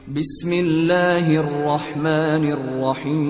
بسم اللہ الرحمن الرحیم۔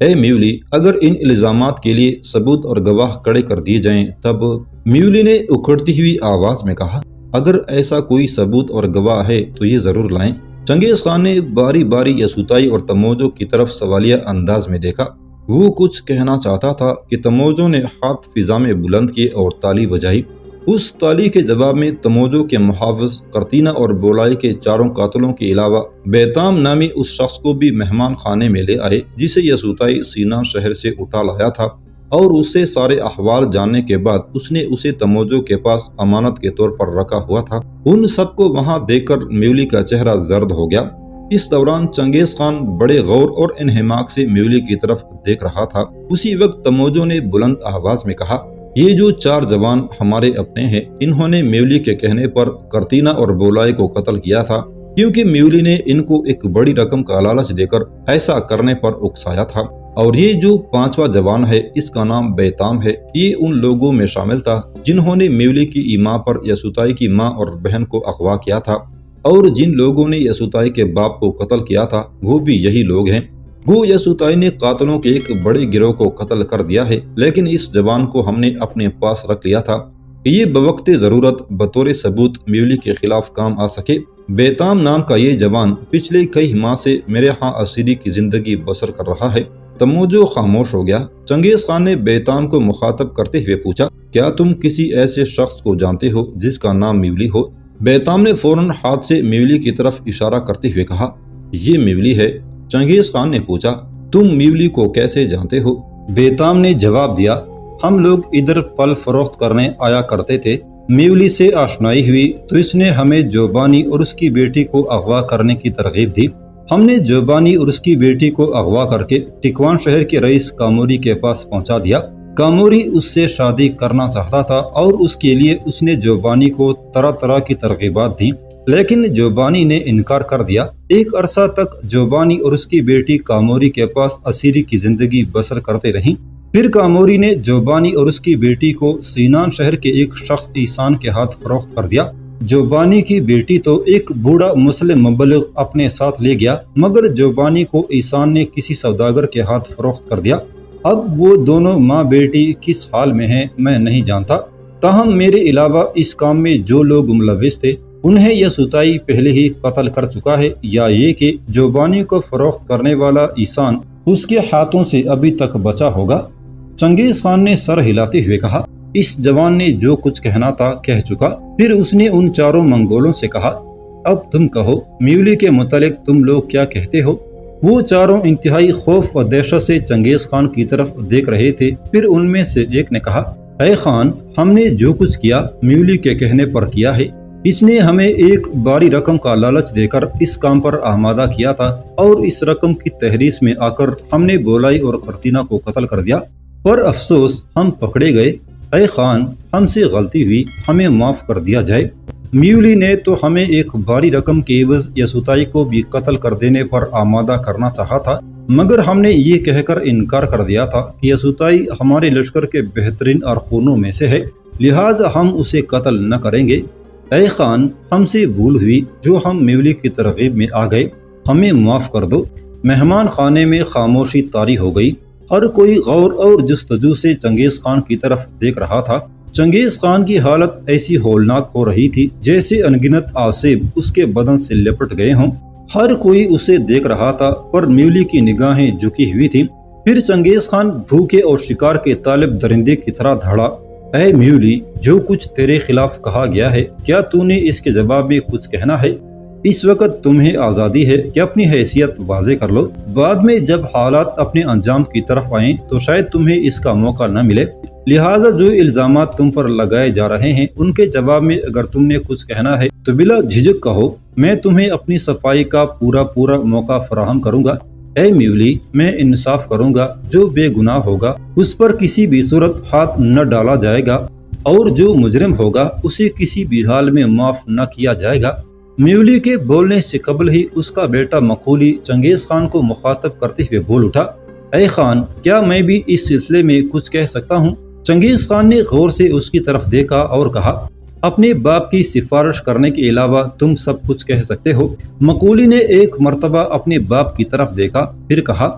اے میولی، اگر ان الزامات کے لیے ثبوت اور گواہ کھڑے کر دیے جائیں تب میولی نے اکھڑتی ہوئی آواز میں کہا، اگر ایسا کوئی ثبوت اور گواہ ہے تو یہ ضرور لائیں۔ چنگیز خان نے باری باری یسوعائی اور تموجو کی طرف سوالیہ انداز میں دیکھا۔ وہ کچھ کہنا چاہتا تھا کہ تموجو نے ہاتھ فضا میں بلند کیے اور تالی بجائی۔ اس تالی کے جواب میں تموجو کے محافظ قرطینہ اور بولائی کے چاروں قاتلوں کے علاوہ بیتام نامی اس شخص کو بھی مہمان خانے میں لے آئے جسے یسوعائی سینا شہر سے اٹھا لایا تھا، اور اس سے سارے احوال جاننے کے بعد اس نے اسے تموجو کے پاس امانت کے طور پر رکھا ہوا تھا۔ ان سب کو وہاں دیکھ کر میولی کا چہرہ زرد ہو گیا۔ اس دوران چنگیز خان بڑے غور اور انہماک سے میولی کی طرف دیکھ رہا تھا۔ اسی وقت تموجو نے بلند آواز میں کہا، یہ جو 4 جوان ہمارے اپنے ہیں، انہوں نے میولی کے کہنے پر قرطینہ اور بولائی کو قتل کیا تھا، کیونکہ میولی نے ان کو ایک بڑی رقم کا لالچ دے کر ایسا کرنے پر اکسایا تھا۔ اور یہ جو 5واں جوان ہے، اس کا نام بیتام ہے، یہ ان لوگوں میں شامل تھا جنہوں نے میولی کی ماں پر یسوعائی کی ماں اور بہن کو اغوا کیا تھا، اور جن لوگوں نے یسوعائی کے باپ کو قتل کیا تھا وہ بھی یہی لوگ ہیں۔ گو یسوعائی نے قاتلوں کے ایک بڑے گروہ کو قتل کر دیا ہے، لیکن اس جوان کو ہم نے اپنے پاس رکھ لیا تھا کہ یہ بوقت ضرورت بطور ثبوت میولی کے خلاف کام آ سکے۔ بیتام نام کا یہ جوان پچھلے کئی ماہ سے میرے ہاں اسیری کی زندگی بسر کر رہا ہے۔ تموجو خاموش ہو گیا۔ چنگیز خان نے بیتام کو مخاطب کرتے ہوئے پوچھا، کیا تم کسی ایسے شخص کو جانتے ہو جس کا نام میولی ہو؟ بیتام نے فوراً ہاتھ سے میولی کی طرف اشارہ کرتے ہوئے کہا، یہ میولی ہے۔ چنگیز خان نے پوچھا، تم میولی کو کیسے جانتے ہو؟ بیتام نے جواب دیا، ہم لوگ ادھر پھل فروخت کرنے آیا کرتے تھے، میولی سے آشنائی ہوئی تو اس نے ہمیں جوبانی اور اس کی بیٹی کو اغوا کرنے کی ترغیب دی۔ ہم نے جوبانی اور اس کی بیٹی کو اغوا کر کے ٹکوان شہر کے رئیس کاموری کے پاس پہنچا دیا۔ کاموری اس سے شادی کرنا چاہتا تھا اور اس کے لیے اس نے جوبانی کو طرح طرح کی ترغیبات دیں، لیکن جوبانی نے انکار کر دیا۔ ایک عرصہ تک جوبانی اور اس کی بیٹی کاموری کے پاس اسیری کی زندگی بسر کرتے رہیں۔ پھر کاموری نے جوبانی اور اس کی بیٹی کو سینان شہر کے ایک شخص ایسان کے ہاتھ فروخت کر دیا۔ جوبانی کی بیٹی تو ایک بوڑھا مسلم مبلغ اپنے ساتھ لے گیا، مگر جوبانی کو ایسان نے کسی سوداگر کے ہاتھ فروخت کر دیا۔ اب وہ دونوں ماں بیٹی کس حال میں ہیں میں نہیں جانتا، تاہم میرے علاوہ اس کام میں جو لوگ ملوث تھے انہیں یسوعائی پہلے ہی قتل کر چکا ہے، یا یہ کہ جوبانی کو فروخت کرنے والا ایسان اس کے ہاتھوں سے ابھی تک بچا ہوگا۔ چنگیز خان نے سر ہلاتے ہوئے کہا، اس جوان نے جو کچھ کہنا تھا کہہ چکا۔ پھر اس نے ان 4 منگولوں سے کہا، اب تم کہو میولی کے متعلق تم لوگ کیا کہتے ہو؟ وہ 4 انتہائی خوف اور دہشت سے چنگیز خان کی طرف دیکھ رہے تھے۔ پھر ان میں سے ایک نے کہا، اے خان، ہم نے جو کچھ کیا میولی کے کہنے پر کیا ہے۔ اس نے ہمیں ایک باری رقم کا لالچ دے کر اس کام پر آمادہ کیا تھا، اور اس رقم کی تحریس میں آ کر ہم نے بولائی اور قرطینہ کو قتل کر دیا۔ پر افسوس ہم پکڑے گئے۔ اے خان، ہم سے غلطی ہوئی، ہمیں معاف کر دیا جائے۔ میولی نے تو ہمیں ایک باری رقم کے عوض یسوعائی کو بھی قتل کر دینے پر آمادہ کرنا چاہا تھا، مگر ہم نے یہ کہہ کر انکار کر دیا تھا کہ یسوعائی ہمارے لشکر کے بہترین ارخونوں میں سے ہے، لہٰذا ہم اسے قتل نہ کریں گے۔ اے خان، ہم سے بھول ہوئی جو ہم میولی کی ترغیب میں آ گئے، ہمیں معاف کر دو۔ مہمان خانے میں خاموشی طاری ہو گئی۔ ہر کوئی غور اور جستجو سے چنگیز خان کی طرف دیکھ رہا تھا۔ چنگیز خان کی حالت ایسی ہولناک ہو رہی تھی جیسے انگنت آسیب اس کے بدن سے لپٹ گئے ہوں۔ ہر کوئی اسے دیکھ رہا تھا، پر میولی کی نگاہیں جھکی ہوئی تھیں۔ پھر چنگیز خان بھوکے اور شکار کے طالب درندے کی طرح دھڑا، اے میولی، جو کچھ تیرے خلاف کہا گیا ہے کیا تو نے اس کے جواب میں کچھ کہنا ہے؟ اس وقت تمہیں آزادی ہے کہ اپنی حیثیت واضح کر لو، بعد میں جب حالات اپنے انجام کی طرف آئیں تو شاید تمہیں اس کا موقع نہ ملے، لہٰذا جو الزامات تم پر لگائے جا رہے ہیں ان کے جواب میں اگر تم نے کچھ کہنا ہے تو بلا جھجک کہو، میں تمہیں اپنی صفائی کا پورا موقع فراہم کروں گا۔ اے میولی، میں انصاف کروں گا، جو بے گناہ ہوگا اس پر کسی بھی صورت ہاتھ نہ ڈالا جائے گا، اور جو مجرم ہوگا اسے کسی بھی حال میں معاف نہ کیا جائے گا۔ میولی کے بولنے سے قبل ہی اس کا بیٹا مقولی چنگیز خان کو مخاطب کرتے ہوئے بول اٹھا، اے خان، کیا میں بھی اس سلسلے میں کچھ کہہ سکتا ہوں؟ چنگیز خان نے غور سے اس کی طرف دیکھا اور کہا، اپنے باپ کی سفارش کرنے کے علاوہ تم سب کچھ کہہ سکتے ہو۔ مقولی نے ایک مرتبہ اپنے باپ کی طرف دیکھا، پھر کہا،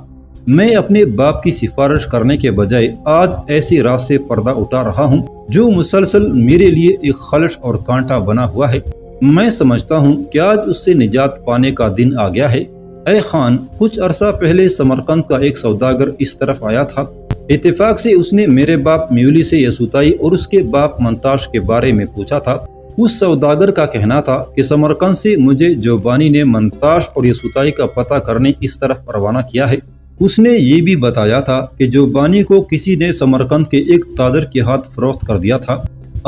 میں اپنے باپ کی سفارش کرنے کے بجائے آج ایسی راہ سے پردہ اٹھا رہا ہوں جو مسلسل میرے لیے ایک خلش اور کانٹا بنا ہوا ہے۔ میں سمجھتا ہوں کہ آج اس سے نجات پانے کا دن آ گیا ہے۔ اے خان، کچھ عرصہ پہلے سمرقند کا ایک سوداگر اس طرف آیا تھا۔ اتفاق سے اس نے میرے باپ میولی سے یسوتائی اور اس کے باپ منتاش کے بارے میں پوچھا تھا۔ اس سوداگر کا کہنا تھا کہ سمرقند سے مجھے جوبانی نے منتاش اور یسوتائی کا پتہ کرنے اس طرف روانہ کیا ہے۔ اس نے یہ بھی بتایا تھا کہ جوبانی کو کسی نے سمرقند کے ایک تاجر کے ہاتھ فروخت کر دیا تھا۔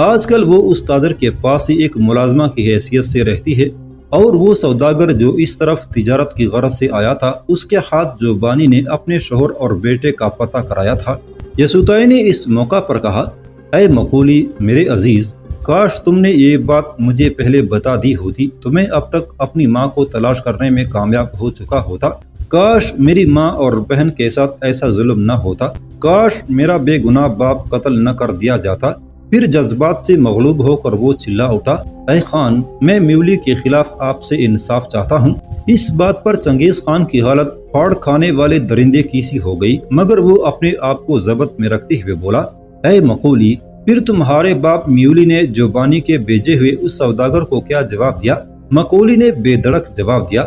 آج کل وہ اس تاجر کے پاس ہی ایک ملازمہ کی حیثیت سے رہتی ہے، اور وہ سوداگر جو اس طرف تجارت کی غرض سے آیا تھا، اس کے ہاتھ جوبانی نے اپنے شوہر اور بیٹے کا پتہ کرایا تھا۔ یسوتائی نے اس موقع پر کہا، اے مقولی میرے عزیز، کاش تم نے یہ بات مجھے پہلے بتا دی ہوتی تو میں اب تک اپنی ماں کو تلاش کرنے میں کامیاب ہو چکا ہوتا۔ کاش میری ماں اور بہن کے ساتھ ایسا ظلم نہ ہوتا۔ کاش میرا بے گناہ باپ قتل نہ کر دیا جاتا۔ پھر جذبات سے مغلوب ہو کر وہ چلا اٹھا، اے خان، میں میولی کے خلاف آپ سے انصاف چاہتا ہوں۔ اس بات پر چنگیز خان کی حالت پھاڑ کھانے والے درندے کی سی ہو گئی، مگر وہ اپنے آپ کو ضبط میں رکھتے ہوئے بولا، اے مقولی، پھر تمہارے باپ میولی نے جوبانی کے بھیجے ہوئے اس سوداگر کو کیا جواب دیا؟ مقولی نے بے دڑک جواب دیا،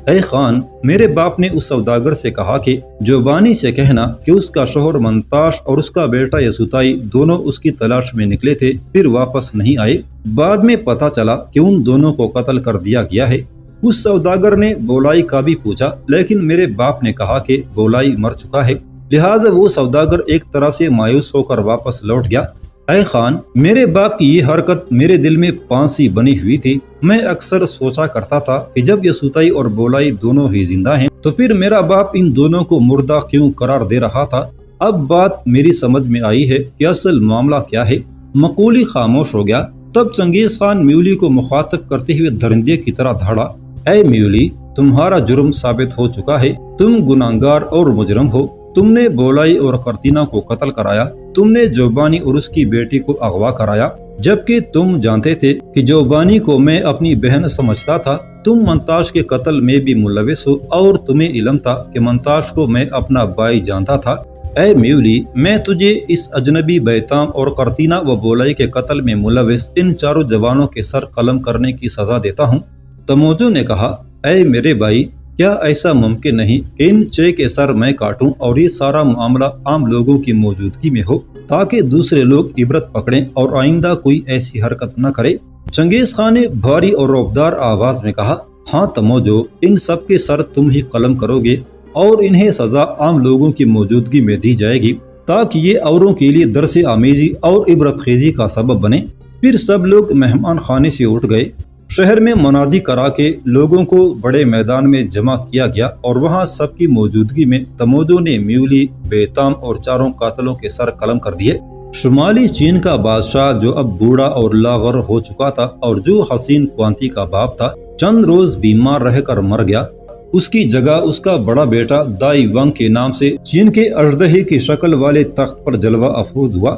اے خان، میرے باپ نے اس سوداگر سے کہا کہ جوبانی سے کہنا کہ اس کا شوہر منتاش اور اس کا بیٹا یسوتائی دونوں اس کی تلاش میں نکلے تھے، پھر واپس نہیں آئے۔ بعد میں پتہ چلا کہ ان دونوں کو قتل کر دیا گیا ہے۔ اس سوداگر نے بولائی کا بھی پوچھا، لیکن میرے باپ نے کہا کہ بولائی مر چکا ہے، لہٰذا وہ سوداگر ایک طرح سے مایوس ہو کر واپس لوٹ گیا۔ اے خان، میرے باپ کی یہ حرکت میرے دل میں پانسی بنی ہوئی تھی۔ میں اکثر سوچا کرتا تھا کہ جب یسوتائی اور بولائی دونوں ہی زندہ ہیں تو پھر میرا باپ ان دونوں کو مردہ کیوں قرار دے رہا تھا۔ اب بات میری سمجھ میں آئی ہے کہ اصل معاملہ کیا ہے۔ مقولی خاموش ہو گیا۔ تب چنگیز خان میولی کو مخاطب کرتے ہوئے درندے کی طرح دھاڑا، اے میولی، تمہارا جرم ثابت ہو چکا ہے، تم گناہگار اور مجرم ہو۔ تم نے بولائی اور قرطینہ کو قتل کرایا، تم نے جوبانی اور اس کی بیٹی کو اغوا کرایا، جبکہ تم جانتے تھے کہ جوبانی کو میں اپنی بہن سمجھتا تھا۔ تم منتاش کے قتل میں بھی ملوث ہو، اور تمہیں علم تھا کہ منتاش کو میں اپنا بھائی جانتا تھا۔ اے میولی، میں تجھے اس اجنبی بیتام اور قرطینہ و بولائی کے قتل میں ملوث ان چاروں جوانوں کے سر قلم کرنے کی سزا دیتا ہوں۔ تموجو نے کہا، اے میرے بھائی، کیا ایسا ممکن نہیں کہ ان 6 کے سر میں کاٹوں اور یہ سارا معاملہ عام لوگوں کی موجودگی میں ہو، تاکہ دوسرے لوگ عبرت پکڑیں اور آئندہ کوئی ایسی حرکت نہ کرے؟ چنگیز خان نے بھاری اور رعبدار آواز میں کہا، ہاں تموجو، ان سب کے سر تم ہی قلم کرو گے اور انہیں سزا عام لوگوں کی موجودگی میں دی جائے گی، تاکہ یہ اوروں کے لیے درس آمیزی اور عبرت خیزی کا سبب بنے۔ پھر سب لوگ مہمان خانے سے اٹھ گئے۔ شہر میں منادی کرا کے لوگوں کو بڑے میدان میں جمع کیا گیا، اور وہاں سب کی موجودگی میں تموجو نے میولی، بیتام اور چاروں قاتلوں کے سر قلم کر دیے۔ شمالی چین کا بادشاہ، جو اب بوڑھا اور لاغر ہو چکا تھا اور جو حسین کوانتی کا باپ تھا، چند روز بیمار رہ کر مر گیا۔ اس کی جگہ اس کا بڑا بیٹا دائی ونگ کے نام سے چین کے اژدہے کی شکل والے تخت پر جلوہ افروز ہوا۔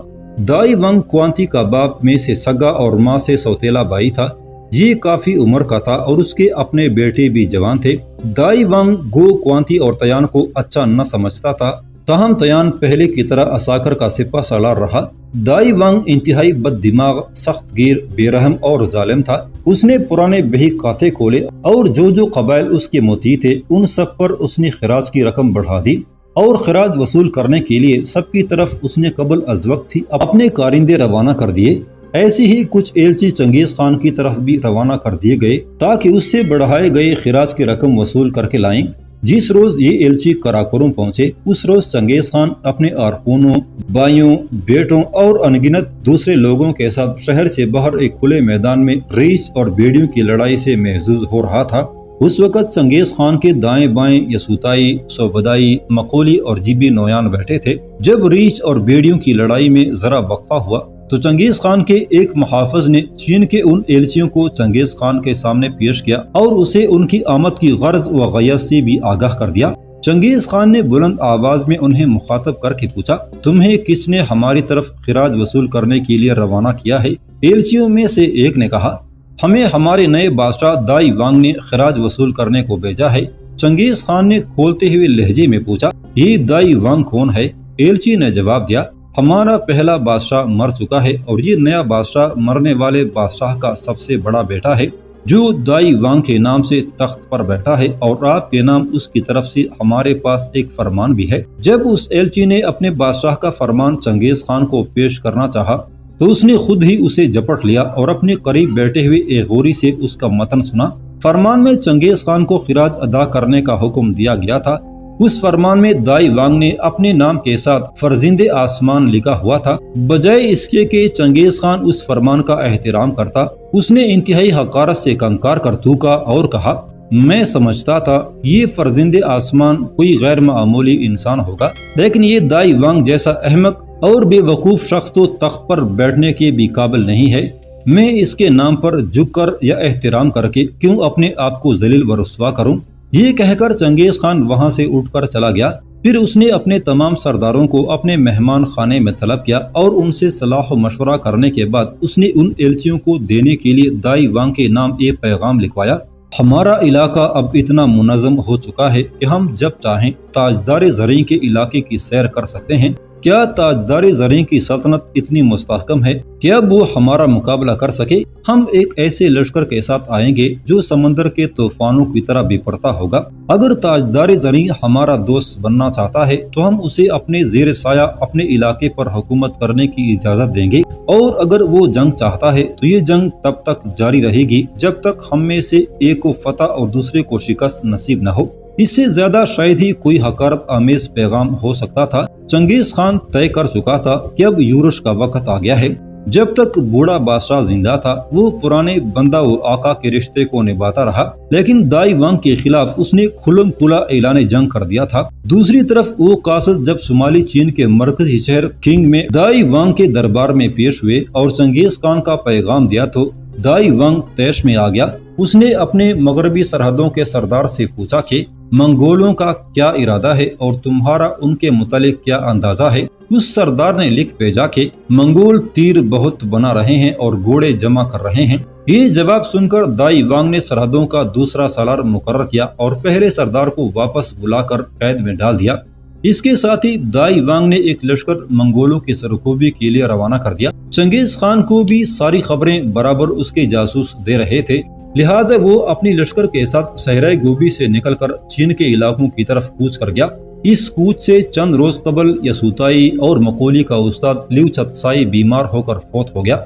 دائی ونگ کوانتی کا باپ میں سے سگا اور ماں سے سوتیلا بھائی تھا۔ یہ کافی عمر کا تھا اور اس کے اپنے بیٹے بھی جوان تھے۔ دائی ونگ گو کوانتی اور تیان کو اچھا نہ سمجھتا تھا، تاہم تیان پہلے کی طرح عساکر کا سپہ سالار رہا۔ دائی ونگ انتہائی بد دماغ، سخت گیر، بے رحم اور ظالم تھا۔ اس نے پرانے بہی کھاتے کھولے اور جو قبائل اس کے مطیع تھے ان سب پر اس نے خراج کی رقم بڑھا دی، اور خراج وصول کرنے کے لیے سب کی طرف اس نے قبل از وقت ہی اپنے کارندے روانہ کر دیے۔ ایسے ہی کچھ ایلچی چنگیز خان کی طرف بھی روانہ کر دیے گئے تاکہ اس سے بڑھائے گئے خراج کی رقم وصول کر کے لائیں۔ جس روز یہ ایلچی کراکرم پہنچے، اس روز چنگیز خان اپنے آرخونوں، بھائیوں، بیٹوں اور انگنت دوسرے لوگوں کے ساتھ شہر سے باہر ایک کھلے میدان میں ریچھ اور بھیڑیوں کی لڑائی سے محظوظ ہو رہا تھا۔ اس وقت چنگیز خان کے دائیں بائیں یسوتائی، سوبدائی، مقولی اور جیبی نویان بیٹھے تھے۔ جب ریچھ اور بھیڑیوں کی لڑائی میں ذرا وقفہ ہوا تو چنگیز خان کے ایک محافظ نے چین کے ان ایلچیوں کو چنگیز خان کے سامنے پیش کیا اور اسے ان کی آمد کی غرض و غیت سے بھی آگاہ کر دیا۔ چنگیز خان نے بلند آواز میں انہیں مخاطب کر کے پوچھا، تمہیں کس نے ہماری طرف خراج وصول کرنے کے لیے روانہ کیا ہے؟ ایلچیوں میں سے ایک نے کہا، ہمیں ہمارے نئے بادشاہ دائی وانگ نے خراج وصول کرنے کو بھیجا ہے۔ چنگیز خان نے کھولتے ہوئے لہجے میں پوچھا، یہ دائی وانگ کون ہے؟ ایلچی نے جواب دیا، ہمارا پہلا بادشاہ مر چکا ہے اور یہ نیا بادشاہ مرنے والے بادشاہ کا سب سے بڑا بیٹا ہے جو دائی وانگ کے نام سے تخت پر بیٹھا ہے، اور آپ کے نام اس کی طرف سے ہمارے پاس ایک فرمان بھی ہے۔ جب اس ایلچی نے اپنے بادشاہ کا فرمان چنگیز خان کو پیش کرنا چاہا تو اس نے خود ہی اسے جپٹ لیا اور اپنے قریب بیٹھے ہوئے ایک غوری سے اس کا متن سنا۔ فرمان میں چنگیز خان کو خراج ادا کرنے کا حکم دیا گیا تھا۔ اس فرمان میں دائی وانگ نے اپنے نام کے ساتھ فرزند آسمان لکھا ہوا تھا۔ بجائے اس کے کہ چنگیز خان اس فرمان کا احترام کرتا، اس نے انتہائی حقارت سے کنکار کر تھوکا اور کہا، میں سمجھتا تھا یہ فرزند آسمان کوئی غیر معمولی انسان ہوگا، لیکن یہ دائی وانگ جیسا احمق اور بے وقوف شخص تو تخت پر بیٹھنے کے بھی قابل نہیں ہے۔ میں اس کے نام پر جھک کر یا احترام کر کے کیوں اپنے آپ کو ذلیل و رسوا کروں؟ یہ کہہ کر چنگیز خان وہاں سے اٹھ کر چلا گیا۔ پھر اس نے اپنے تمام سرداروں کو اپنے مہمان خانے میں طلب کیا اور ان سے صلاح و مشورہ کرنے کے بعد اس نے ان ایلچیوں کو دینے کے لیے دائی وانگ کے نام ایک پیغام لکھوایا، ہمارا علاقہ اب اتنا منظم ہو چکا ہے کہ ہم جب چاہیں تاجدار زریں کے علاقے کی سیر کر سکتے ہیں۔ کیا تاجدار زریں کی سلطنت اتنی مستحکم ہے کہ اب وہ ہمارا مقابلہ کر سکے؟ ہم ایک ایسے لشکر کے ساتھ آئیں گے جو سمندر کے طوفانوں کی طرح بپھرتا ہوگا۔ اگر تاجدار زریں ہمارا دوست بننا چاہتا ہے تو ہم اسے اپنے زیر سایہ اپنے علاقے پر حکومت کرنے کی اجازت دیں گے، اور اگر وہ جنگ چاہتا ہے تو یہ جنگ تب تک جاری رہے گی جب تک ہم میں سے ایک کو فتح اور دوسرے کو شکست نصیب نہ ہو۔ اس سے زیادہ شاید ہی کوئی حقارت آمیز پیغام ہو سکتا تھا۔ چنگیز خان طے کر چکا تھا کہ اب یورش کا وقت آ گیا ہے۔ جب تک بوڑھا بادشاہ زندہ تھا وہ پرانے بندہ و آقا کے رشتے کو نبھاتا رہا، لیکن دائی وانگ کے خلاف اس نے کھلم کھلا اعلان جنگ کر دیا تھا۔ دوسری طرف وہ قاصد جب شمالی چین کے مرکزی شہر قنگ میں دائی وانگ کے دربار میں پیش ہوئے اور چنگیز خان کا پیغام دیا تو دائی وانگ طیش میں آ گیا۔ اس نے اپنے مغربی سرحدوں کے سردار سے پوچھا کہ منگولوں کا کیا ارادہ ہے اور تمہارا ان کے متعلق کیا اندازہ ہے؟ اس سردار نے لکھ بھیجا کہ منگول تیر بہت بنا رہے ہیں اور گھوڑے جمع کر رہے ہیں۔ یہ جواب سن کر دائی وانگ نے سرحدوں کا دوسرا سالار مقرر کیا اور پہلے سردار کو واپس بلا کر قید میں ڈال دیا۔ اس کے ساتھ ہی دائی وانگ نے ایک لشکر منگولوں کی سرکوبی کے لیے روانہ کر دیا۔ چنگیز خان کو بھی ساری خبریں برابر اس کے جاسوس دے رہے تھے، لہٰذا وہ اپنی لشکر کے ساتھ صحرائے گوبی سے نکل کر چین کے علاقوں کی طرف کوچ کر گیا۔ اس کوچ سے چند روز قبل یسوتائی اور مقولی کا استاد لیو چھتسائی بیمار ہو کر فوت ہو گیا۔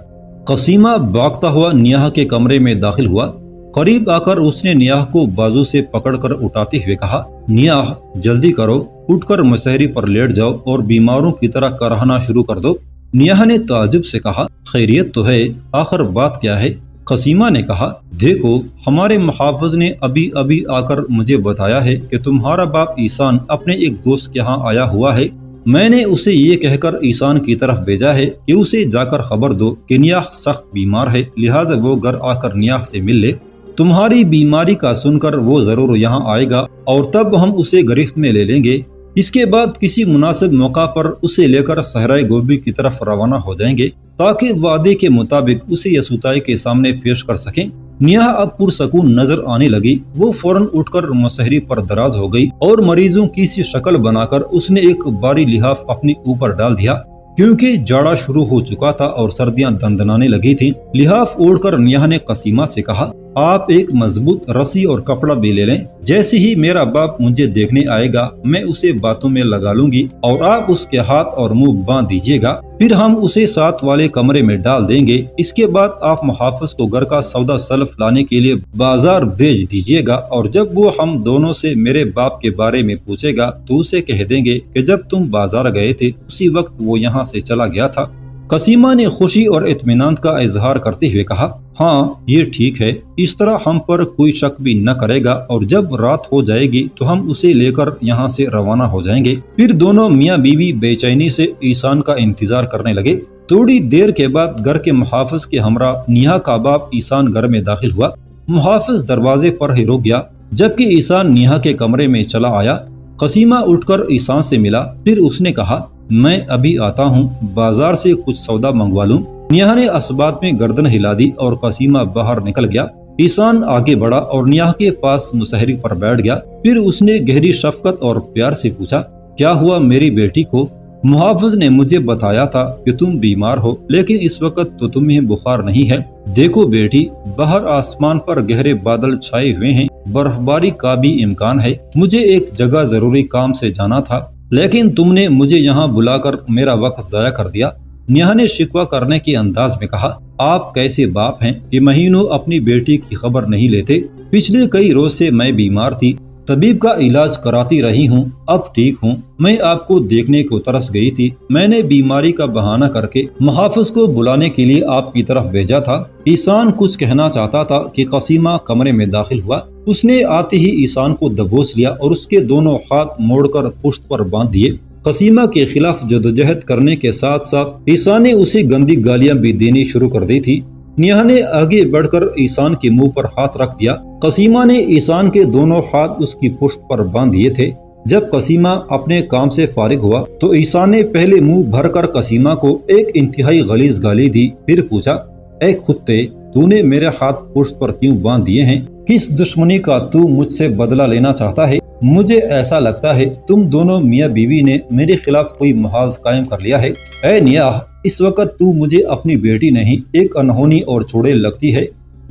قسیمہ بھاگتا ہوا نیاہ کے کمرے میں داخل ہوا۔ قریب آ کر اس نے نیاہ کو بازو سے پکڑ کر اٹھاتے ہوئے کہا، نیاہ جلدی کرو، اٹھ کر مسہری پر لیٹ جاؤ اور بیماروں کی طرح کراہنا شروع کر دو۔ نیاہ نے تعجب سے کہا، خیریت تو ہے، آخر بات کیا ہے؟ قسیمہ نے کہا، دیکھو ہمارے محافظ نے ابھی آ کر مجھے بتایا ہے کہ تمہارا باپ ایسان اپنے ایک دوست کے ہاں آیا ہوا ہے۔ میں نے اسے یہ کہہ کر ایسان کی طرف بھیجا ہے کہ اسے جا کر خبر دو کہ نیاہ سخت بیمار ہے، لہٰذا وہ گھر آ کر نیاہ سے مل لے۔ تمہاری بیماری کا سن کر وہ ضرور یہاں آئے گا اور تب ہم اسے گرفت میں لے لیں گے۔ اس کے بعد کسی مناسب موقع پر اسے لے کر صحرائے گوبی کی طرف روانہ ہو جائیں گے تاکہ وعدے کے مطابق اسے یسوتائی کے سامنے پیش کر سکیں۔ نیاہ اب پرسکون نظر آنے لگی۔ وہ فوراً اٹھ کر مسہری پر دراز ہو گئی اور مریضوں کی سی شکل بنا کر اس نے ایک باری لحاف اپنے اوپر ڈال دیا، کیونکہ جاڑا شروع ہو چکا تھا اور سردیاں دندنانے لگی تھیں۔ لحاف اوڑھ کر نیاہ نے قسیمہ سے کہا، آپ ایک مضبوط رسی اور کپڑا بھی لے لیں، جیسے ہی میرا باپ مجھے دیکھنے آئے گا میں اسے باتوں میں لگا لوں گی اور آپ اس کے ہاتھ اور منہ باندھ دیجیے گا، پھر ہم اسے ساتھ والے کمرے میں ڈال دیں گے۔ اس کے بعد آپ محافظ کو گھر کا سودا سلف لانے کے لیے بازار بھیج دیجیے گا، اور جب وہ ہم دونوں سے میرے باپ کے بارے میں پوچھے گا تو اسے کہہ دیں گے کہ جب تم بازار گئے تھے اسی وقت وہ یہاں سے چلا گیا تھا۔ قسیمہ نے خوشی اور اطمینان کا اظہار کرتے ہوئے کہا، ہاں یہ ٹھیک ہے، اس طرح ہم پر کوئی شک بھی نہ کرے گا، اور جب رات ہو جائے گی تو ہم اسے لے کر یہاں سے روانہ ہو جائیں گے۔ پھر دونوں میاں بیوی بے چینی سے ایسان کا انتظار کرنے لگے۔ تھوڑی دیر کے بعد گھر کے محافظ کے ہمراہ نیاہ کا باپ ایسان گھر میں داخل ہوا۔ محافظ دروازے پر ہی رک گیا جبکہ ایسان نیاہ کے کمرے میں چلا آیا۔ قسیمہ اٹھ کر ایسان سے ملا، پھر اس نے کہا میں ابھی آتا ہوں، بازار سے کچھ سودا منگوا لوں۔ نیہا نے اسبات میں گردن ہلا دی اور قسیمہ باہر نکل گیا۔ ایسان آگے بڑھا اور نیہا کے پاس مسحری پر بیٹھ گیا، پھر اس نے گہری شفقت اور پیار سے پوچھا کیا ہوا میری بیٹی کو؟ محافظ نے مجھے بتایا تھا کہ تم بیمار ہو، لیکن اس وقت تو تمہیں بخار نہیں ہے۔ دیکھو بیٹی، باہر آسمان پر گہرے بادل چھائے ہوئے ہیں، برف باری کا بھی امکان ہے۔ مجھے ایک جگہ ضروری کام سے جانا تھا، لیکن تم نے مجھے یہاں بلا کر میرا وقت ضائع کر دیا۔ نیہا نے شکوہ کرنے کے انداز میں کہا آپ کیسے باپ ہیں کہ مہینوں اپنی بیٹی کی خبر نہیں لیتے؟ پچھلے کئی روز سے میں بیمار تھی، طبیب کا علاج کراتی رہی ہوں، اب ٹھیک ہوں۔ میں آپ کو دیکھنے کو ترس گئی تھی، میں نے بیماری کا بہانہ کر کے محافظ کو بلانے کے لیے آپ کی طرف بھیجا تھا۔ ایسان کچھ کہنا چاہتا تھا کہ قسیمہ کمرے میں داخل ہوا۔ اس نے آتے ہی ایسان کو دبوچ لیا اور اس کے دونوں ہاتھ موڑ کر پشت پر باندھ دیے۔ قسیمہ کے خلاف جدوجہد کرنے کے ساتھ ساتھ ایسان نے اسے گندی گالیاں بھی دینی شروع کر دی تھی۔ نیہا نے آگے بڑھ کر ایسان کے منہ پر ہاتھ رکھ دیا۔ قسیمہ نے ایسان کے دونوں ہاتھ اس کی پشت پر باندھ دیے تھے۔ جب قسیمہ اپنے کام سے فارغ ہوا تو ایسان نے پہلے منہ بھر کر قسیمہ کو ایک انتہائی غلیظ گالی دی، پھر پوچھا اے کتے، تو نے میرے ہاتھ پشت پر کیوں باندھ دیے ہیں؟ کس دشمنی کا تو مجھ سے بدلہ لینا چاہتا ہے؟ مجھے ایسا لگتا ہے تم دونوں میاں بیوی نے میرے خلاف کوئی محاذ قائم کر لیا ہے۔ اے نیہا، اس وقت تو مجھے اپنی بیٹی نہیں ایک انہونی اور چوڑیل لگتی ہے۔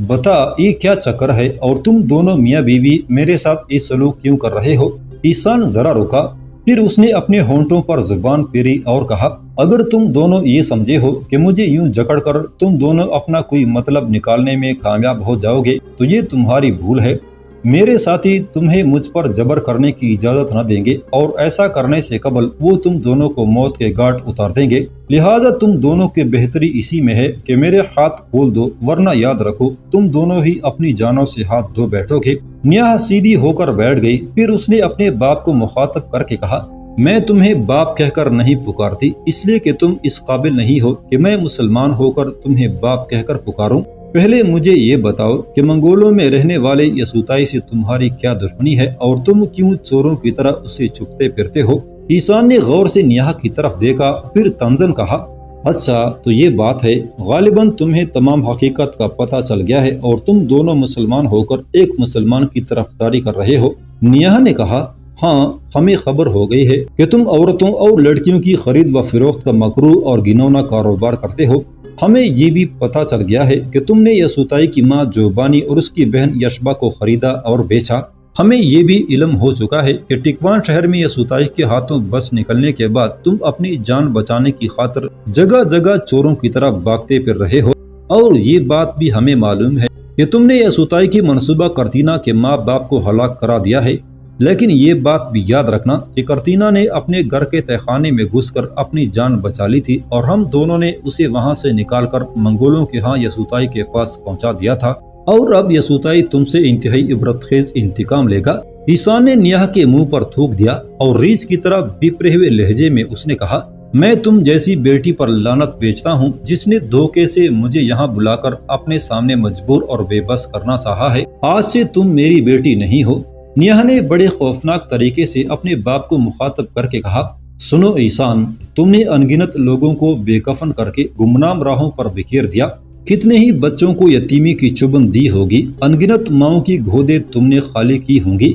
بتا یہ کیا چکر ہے اور تم دونوں میاں بیوی میرے ساتھ یہ سلوک کیوں کر رہے ہو؟ ایسان ذرا رکا، پھر اس نے اپنے ہونٹوں پر زبان پھیری اور کہا اگر تم دونوں یہ سمجھے ہو کہ مجھے یوں جکڑ کر تم دونوں اپنا کوئی مطلب نکالنے میں کامیاب ہو جاؤ گے تو یہ تمہاری بھول ہے۔ میرے ساتھی تمہیں مجھ پر جبر کرنے کی اجازت نہ دیں گے اور ایسا کرنے سے قبل وہ تم دونوں کو موت کے گھاٹ اتار دیں گے۔ لہٰذا تم دونوں کی بہتری اسی میں ہے کہ میرے ہاتھ کھول دو، ورنہ یاد رکھو تم دونوں ہی اپنی جانوں سے ہاتھ دھو بیٹھو گے۔ نیہا سیدھی ہو کر بیٹھ گئی، پھر اس نے اپنے باپ کو مخاطب کر کے کہا میں تمہیں باپ کہہ کر نہیں پکارتی اس لیے کہ تم اس قابل نہیں ہو کہ میں مسلمان ہو کر تمہیں باپ کہہ کر پکاروں۔ پہلے مجھے یہ بتاؤ کہ منگولوں میں رہنے والے یسوعائی سے تمہاری کیا دشمنی ہے اور تم کیوں چوروں کی طرح اسے چھپتے پھرتے ہو؟ ایسان نے غور سے نیہا کی طرف دیکھا، پھر طنزاً کہا اچھا تو یہ بات ہے، غالباً تمہیں تمام حقیقت کا پتہ چل گیا ہے اور تم دونوں مسلمان ہو کر ایک مسلمان کی طرفداری کر رہے ہو۔ نیہا نے کہا ہاں ہمیں خبر ہو گئی ہے کہ تم عورتوں اور لڑکیوں کی خرید و فروخت کا مکروہ اور گھناؤنا کاروبار کرتے ہو۔ ہمیں یہ بھی پتہ چل گیا ہے کہ تم نے یسوعائی کی ماں جوبانی اور اس کی بہن یشبا کو خریدا اور بیچا۔ ہمیں یہ بھی علم ہو چکا ہے کہ ٹکوان شہر میں یسوعائی کے ہاتھوں بس نکلنے کے بعد تم اپنی جان بچانے کی خاطر جگہ جگہ چوروں کی طرح بھاگتے پھر رہے ہو، اور یہ بات بھی ہمیں معلوم ہے کہ تم نے یسوعائی کی منصوبہ کرتینہ کے ماں باپ کو ہلاک کرا دیا ہے۔ لیکن یہ بات بھی یاد رکھنا کہ کرتینہ نے اپنے گھر کے تہخانے میں گھس کر اپنی جان بچا لی تھی اور ہم دونوں نے اسے وہاں سے نکال کر منگولوں کے ہاں یسوعائی کے پاس پہنچا دیا تھا، اور اب یسوعائی تم سے انتہائی عبرت خیز انتقام لے گا۔ ایسان نے نیہا کے منہ پر تھوک دیا اور ریچھ کی طرح بپرے ہوئے لہجے میں اس نے کہا میں تم جیسی بیٹی پر لعنت بیچتا ہوں جس نے دھوکے سے مجھے یہاں بلا کر اپنے سامنے مجبور اور بے بس کرنا چاہا ہے۔ آج سے تم میری بیٹی نہیں ہو۔ نیہا نے بڑے خوفناک طریقے سے اپنے باپ کو مخاطب کر کے کہا سنو ایسان، تم نے انگنت لوگوں کو بے کفن کر کے گمنام راہوں پر بکھیر دیا، کتنے ہی بچوں کو یتیمی کی چبن دی ہوگی، انگنت ماؤں کی گودیں تم نے خالی کی ہوں گی،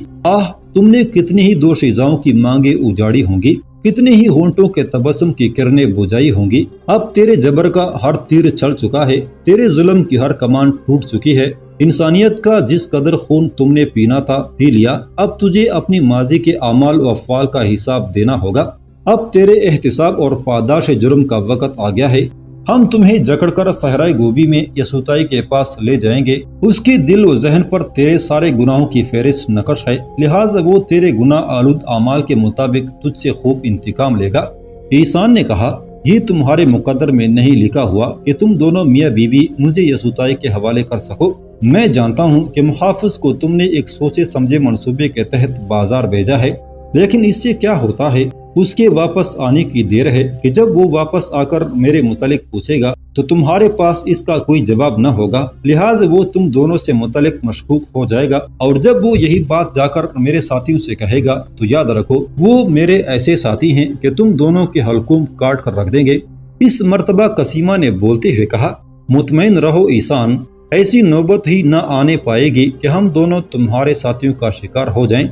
تم نے کتنی ہی دوشیزاؤں کی مانگیں اجاڑی ہوں گی، کتنے ہی ہونٹوں کے تبسم کی کرنیں بجھائی ہوں گی۔ اب تیرے جبر کا ہر تیر چل چکا ہے، تیرے ظلم کی ہر کمان ٹوٹ چکی ہے، انسانیت کا جس قدر خون تم نے پینا تھا پی لیا، اب تجھے اپنی ماضی کے اعمال و افعال کا حساب دینا ہوگا۔ اب تیرے احتساب اور پاداش جرم کا وقت آ گیا ہے۔ ہم تمہیں جکڑ کر صحرائے گوبی میں یسوعائی کے پاس لے جائیں گے، اس کے دل و ذہن پر تیرے سارے گناہوں کی فہرست نقش ہے، لہٰذا وہ تیرے گناہ آلود اعمال کے مطابق تجھ سے خوب انتقام لے گا۔ ایسان نے کہا یہ تمہارے مقدر میں نہیں لکھا ہوا کہ تم دونوں میاں بیوی مجھے یسوعائی کے حوالے کر سکو۔ میں جانتا ہوں کہ محافظ کو تم نے ایک سوچے سمجھے منصوبے کے تحت بازار بھیجا ہے، لیکن اس سے کیا ہوتا ہے؟ اس کے واپس آنے کی دیر ہے کہ جب وہ واپس آ کر میرے متعلق پوچھے گا تو تمہارے پاس اس کا کوئی جواب نہ ہوگا، لہٰذا وہ تم دونوں سے متعلق مشکوک ہو جائے گا، اور جب وہ یہی بات جا کر میرے ساتھیوں سے کہے گا تو یاد رکھو وہ میرے ایسے ساتھی ہیں کہ تم دونوں کے حلقوم کاٹ کر رکھ دیں گے۔ اس مرتبہ قسیمہ نے بولتے ہوئے کہا، مطمئن رہو ایسان، ایسی نوبت ہی نہ آنے پائے گی کہ ہم دونوں تمہارے ساتھیوں کا شکار ہو جائیں۔